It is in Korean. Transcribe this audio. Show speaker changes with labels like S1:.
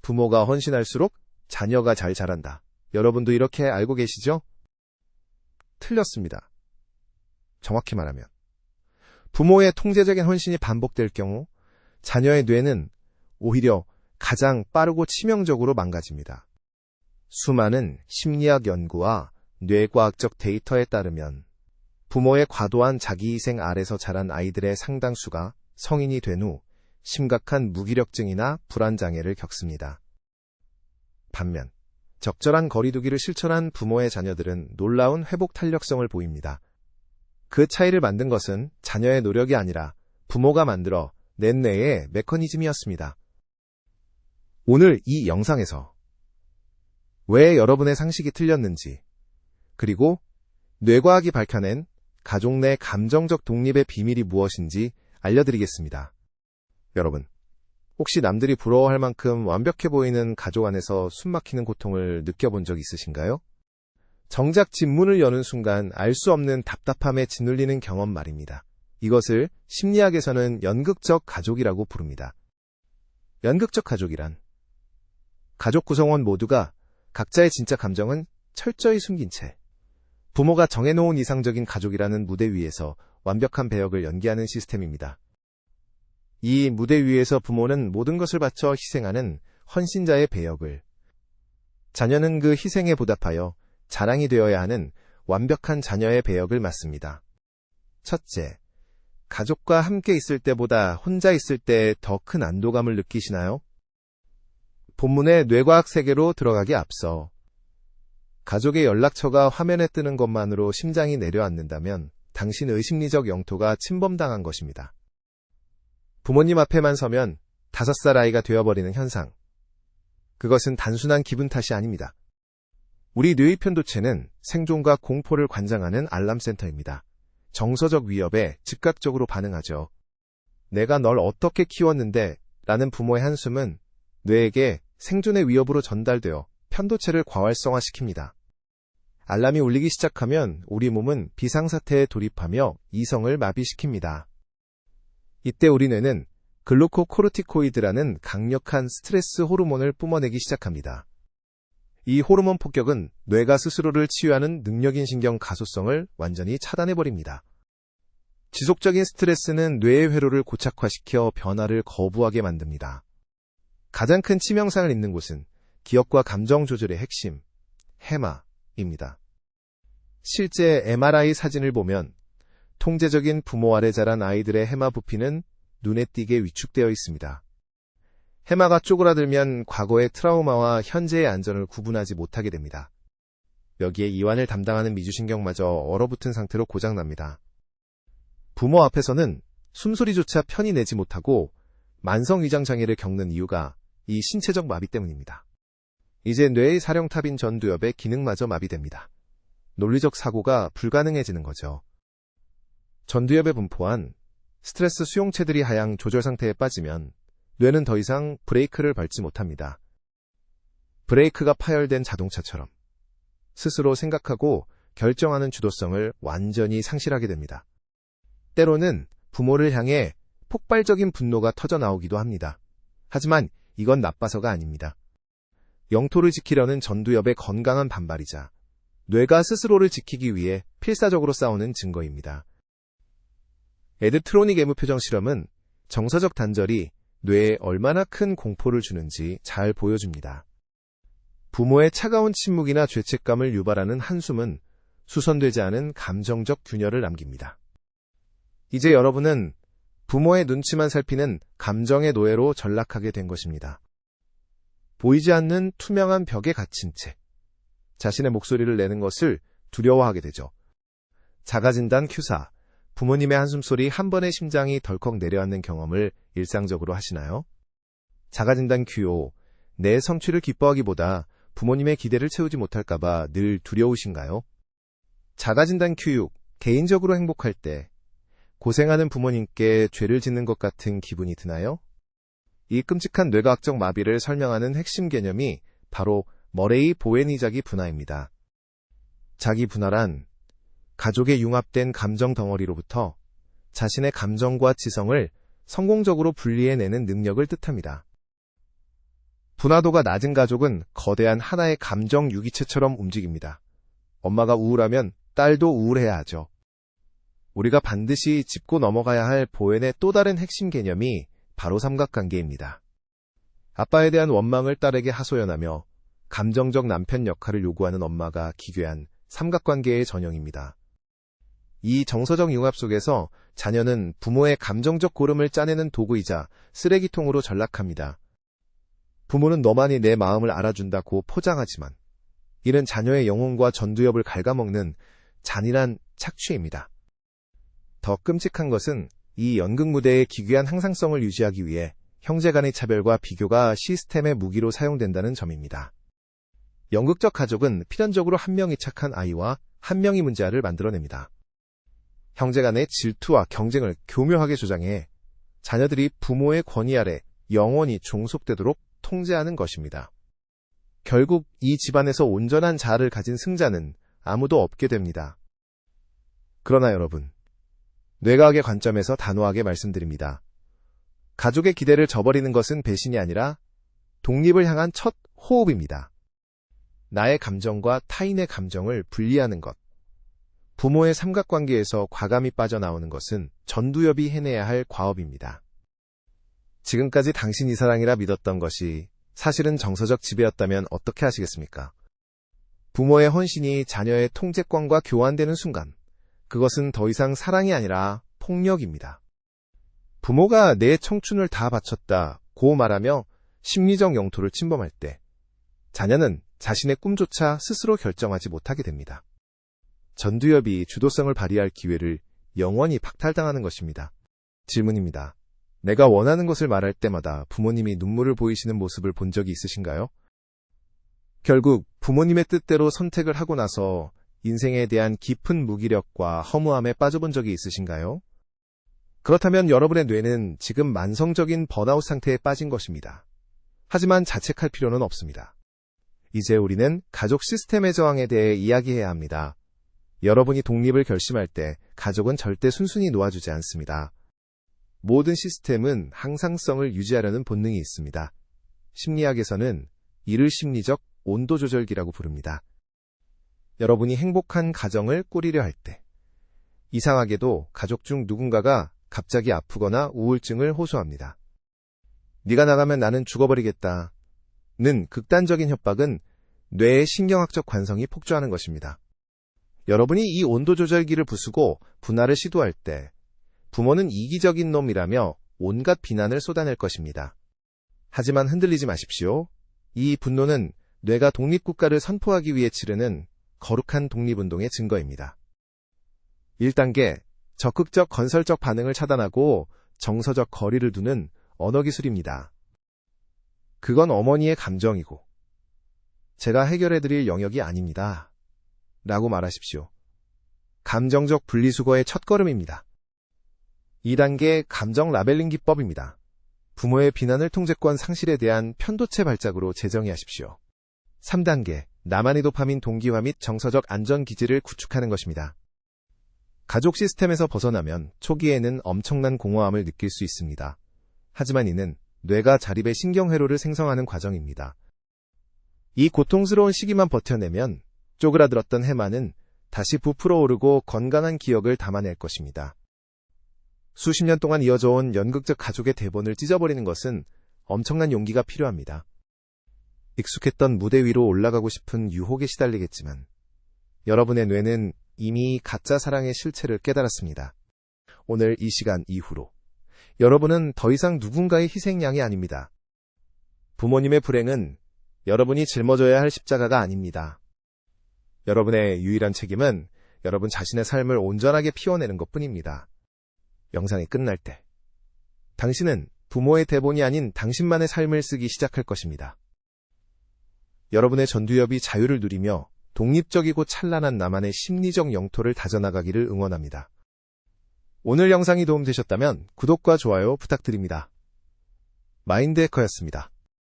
S1: 부모가 헌신할수록 자녀가 잘 자란다. 여러분도 이렇게 알고 계시죠? 틀렸습니다. 정확히 말하면 부모의 통제적인 헌신이 반복될 경우 자녀의 뇌는 오히려 가장 빠르고 치명적으로 망가집니다. 수많은 심리학 연구와 뇌과학적 데이터에 따르면 부모의 과도한 자기희생 아래서 자란 아이들의 상당수가 성인이 된 후 심각한 무기력증이나 불안장애를 겪습니다. 반면 적절한 거리두기를 실천한 부모의 자녀들은 놀라운 회복 탄력성을 보입니다. 그 차이를 만든 것은 자녀의 노력이 아니라 부모가 만들어 낸 뇌의 메커니즘이었습니다. 오늘 이 영상에서 왜 여러분의 상식이 틀렸는지, 그리고 뇌과학이 밝혀낸 가족 내 감정적 독립의 비밀이 무엇인지 알려드리겠습니다. 여러분, 혹시 남들이 부러워할 만큼 완벽해 보이는 가족 안에서 숨막히는 고통을 느껴본 적 있으신가요? 정작 집문을 여는 순간 알 수 없는 답답함에 짓눌리는 경험 말입니다. 이것을 심리학에서는 연극적 가족이라고 부릅니다. 연극적 가족이란 가족 구성원 모두가 각자의 진짜 감정은 철저히 숨긴 채 부모가 정해놓은 이상적인 가족이라는 무대 위에서 완벽한 배역을 연기하는 시스템입니다. 이 무대 위에서 부모는 모든 것을 바쳐 희생하는 헌신자의 배역을, 자녀는 그 희생에 보답하여 자랑이 되어야 하는 완벽한 자녀의 배역을 맡습니다. 첫째, 가족과 함께 있을 때보다 혼자 있을 때 더 큰 안도감을 느끼시나요? 본문의 뇌과학 세계로 들어가기 앞서 가족의 연락처가 화면에 뜨는 것만으로 심장이 내려앉는다면 당신의 심리적 영토가 침범당한 것입니다. 부모님 앞에만 서면 5살 아이가 되어버리는 현상. 그것은 단순한 기분 탓이 아닙니다. 우리 뇌의 편도체는 생존과 공포를 관장하는 알람센터입니다. 정서적 위협에 즉각적으로 반응하죠. 내가 널 어떻게 키웠는데? 라는 부모의 한숨은 뇌에게 생존의 위협으로 전달되어 편도체를 과활성화시킵니다. 알람이 울리기 시작하면 우리 몸은 비상사태에 돌입하며 이성을 마비시킵니다. 이때 우리 뇌는 글루코코르티코이드라는 강력한 스트레스 호르몬을 뿜어내기 시작합니다. 이 호르몬 폭격은 뇌가 스스로를 치유하는 능력인 신경 가소성을 완전히 차단해버립니다. 지속적인 스트레스는 뇌의 회로를 고착화시켜 변화를 거부하게 만듭니다. 가장 큰 치명상을 입는 곳은 기억과 감정 조절의 핵심, 해마입니다. 실제 MRI 사진을 보면 통제적인 부모 아래 자란 아이들의 해마 부피는 눈에 띄게 위축되어 있습니다. 해마가 쪼그라들면 과거의 트라우마와 현재의 안전을 구분하지 못하게 됩니다. 여기에 이완을 담당하는 미주신경마저 얼어붙은 상태로 고장납니다. 부모 앞에서는 숨소리조차 편히 내지 못하고 만성위장장애를 겪는 이유가 이 신체적 마비 때문입니다. 이제 뇌의 사령탑인 전두엽의 기능마저 마비됩니다. 논리적 사고가 불가능해지는 거죠. 전두엽에 분포한 스트레스 수용체들이 하향 조절 상태에 빠지면 뇌는 더 이상 브레이크를 밟지 못합니다. 브레이크가 파열된 자동차처럼 스스로 생각하고 결정하는 주도성을 완전히 상실하게 됩니다. 때로는 부모를 향해 폭발적인 분노가 터져나오기도 합니다. 하지만 이건 나빠서가 아닙니다. 영토를 지키려는 전두엽의 건강한 반발이자 뇌가 스스로를 지키기 위해 필사적으로 싸우는 증거입니다. 에드트로닉 애무표정 실험은 정서적 단절이 뇌에 얼마나 큰 공포를 주는지 잘 보여줍니다. 부모의 차가운 침묵이나 죄책감을 유발하는 한숨은 수선되지 않은 감정적 균열을 남깁니다. 이제 여러분은 부모의 눈치만 살피는 감정의 노예로 전락하게 된 것입니다. 보이지 않는 투명한 벽에 갇힌 채 자신의 목소리를 내는 것을 두려워하게 되죠. 자가진단 큐사, 부모님의 한숨소리 한 번에 심장이 덜컥 내려앉는 경험을 일상적으로 하시나요? 자가진단 큐5, 내 성취를 기뻐하기보다 부모님의 기대를 채우지 못할까봐 늘 두려우신가요? 자가진단 큐6, 개인적으로 행복할 때 고생하는 부모님께 죄를 짓는 것 같은 기분이 드나요? 이 끔찍한 뇌과학적 마비를 설명하는 핵심 개념이 바로 머레이 보헤니자기 분화입니다. 자기 분화란 가족의 융합된 감정 덩어리로부터 자신의 감정과 지성을 성공적으로 분리해내는 능력을 뜻합니다. 분화도가 낮은 가족은 거대한 하나의 감정 유기체처럼 움직입니다. 엄마가 우울하면 딸도 우울해야 하죠. 우리가 반드시 짚고 넘어가야 할 보엔의 또 다른 핵심 개념이 바로 삼각관계입니다. 아빠에 대한 원망을 딸에게 하소연하며 감정적 남편 역할을 요구하는 엄마가 기괴한 삼각관계의 전형입니다. 이 정서적 융합 속에서 자녀는 부모의 감정적 고름을 짜내는 도구이자 쓰레기통으로 전락합니다. 부모는 너만이 내 마음을 알아준다고 포장하지만 이는 자녀의 영혼과 전두엽을 갉아먹는 잔인한 착취입니다. 더 끔찍한 것은 이 연극무대의 기괴한 항상성을 유지하기 위해 형제 간의 차별과 비교가 시스템의 무기로 사용된다는 점입니다. 연극적 가족은 필연적으로 한 명이 착한 아이와 한 명이 문제아를 만들어냅니다. 형제 간의 질투와 경쟁을 교묘하게 조장해 자녀들이 부모의 권위 아래 영원히 종속되도록 통제하는 것입니다. 결국 이 집안에서 온전한 자아를 가진 승자는 아무도 없게 됩니다. 그러나 여러분, 뇌과학의 관점에서 단호하게 말씀드립니다. 가족의 기대를 저버리는 것은 배신이 아니라 독립을 향한 첫 호흡입니다. 나의 감정과 타인의 감정을 분리하는 것. 부모의 삼각관계에서 과감히 빠져나오는 것은 전두엽이 해내야 할 과업입니다. 지금까지 당신이 사랑이라 믿었던 것이 사실은 정서적 지배였다면 어떻게 하시겠습니까? 부모의 헌신이 자녀의 통제권과 교환되는 순간, 그것은 더 이상 사랑이 아니라 폭력입니다. 부모가 내 청춘을 다 바쳤다고 말하며 심리적 영토를 침범할 때, 자녀는 자신의 꿈조차 스스로 결정하지 못하게 됩니다. 전두엽이 주도성을 발휘할 기회를 영원히 박탈당하는 것입니다. 질문입니다. 내가 원하는 것을 말할 때마다 부모님이 눈물을 보이시는 모습을 본 적이 있으신가요? 결국 부모님의 뜻대로 선택을 하고 나서 인생에 대한 깊은 무기력과 허무함에 빠져본 적이 있으신가요? 그렇다면 여러분의 뇌는 지금 만성적인 번아웃 상태에 빠진 것입니다. 하지만 자책할 필요는 없습니다. 이제 우리는 가족 시스템의 저항에 대해 이야기해야 합니다. 여러분이 독립을 결심할 때 가족은 절대 순순히 놓아주지 않습니다. 모든 시스템은 항상성을 유지하려는 본능이 있습니다. 심리학에서는 이를 심리적 온도 조절기라고 부릅니다. 여러분이 행복한 가정을 꾸리려 할 때, 이상하게도 가족 중 누군가가 갑자기 아프거나 우울증을 호소합니다. 네가 나가면 나는 죽어버리겠다. 는 극단적인 협박은 뇌의 신경학적 관성이 폭주하는 것입니다. 여러분이 이 온도 조절기를 부수고 분할을 시도할 때 부모는 이기적인 놈이라며 온갖 비난을 쏟아낼 것입니다. 하지만 흔들리지 마십시오. 이 분노는 뇌가 독립국가를 선포하기 위해 치르는 거룩한 독립운동의 증거입니다. 1단계, 적극적 건설적 반응을 차단하고 정서적 거리를 두는 언어기술입니다. 그건 어머니의 감정이고 제가 해결해드릴 영역이 아닙니다. 라고 말하십시오. 감정적 분리수거의 첫걸음입니다. 2단계 감정 라벨링 기법입니다. 부모의 비난을 통제권 상실에 대한 편도체 발작으로 재정의하십시오. 3단계 나만의 도파민 동기화 및 정서적 안전기지를 구축하는 것입니다. 가족 시스템에서 벗어나면 초기에는 엄청난 공허함을 느낄 수 있습니다. 하지만 이는 뇌가 자립의 신경회로를 생성하는 과정입니다. 이 고통스러운 시기만 버텨내면 쪼그라들었던 해마는 다시 부풀어 오르고 건강한 기억을 담아낼 것입니다. 수십 년 동안 이어져온 연극적 가족의 대본을 찢어버리는 것은 엄청난 용기가 필요합니다. 익숙했던 무대 위로 올라가고 싶은 유혹에 시달리겠지만 여러분의 뇌는 이미 가짜 사랑의 실체를 깨달았습니다. 오늘 이 시간 이후로 여러분은 더 이상 누군가의 희생양이 아닙니다. 부모님의 불행은 여러분이 짊어져야 할 십자가가 아닙니다. 여러분의 유일한 책임은 여러분 자신의 삶을 온전하게 피워내는 것뿐입니다. 영상이 끝날 때 당신은 부모의 대본이 아닌 당신만의 삶을 쓰기 시작할 것입니다. 여러분의 전두엽이 자유를 누리며 독립적이고 찬란한 나만의 심리적 영토를 다져나가기를 응원합니다. 오늘 영상이 도움되셨다면 구독과 좋아요 부탁드립니다. 마인드 해커였습니다.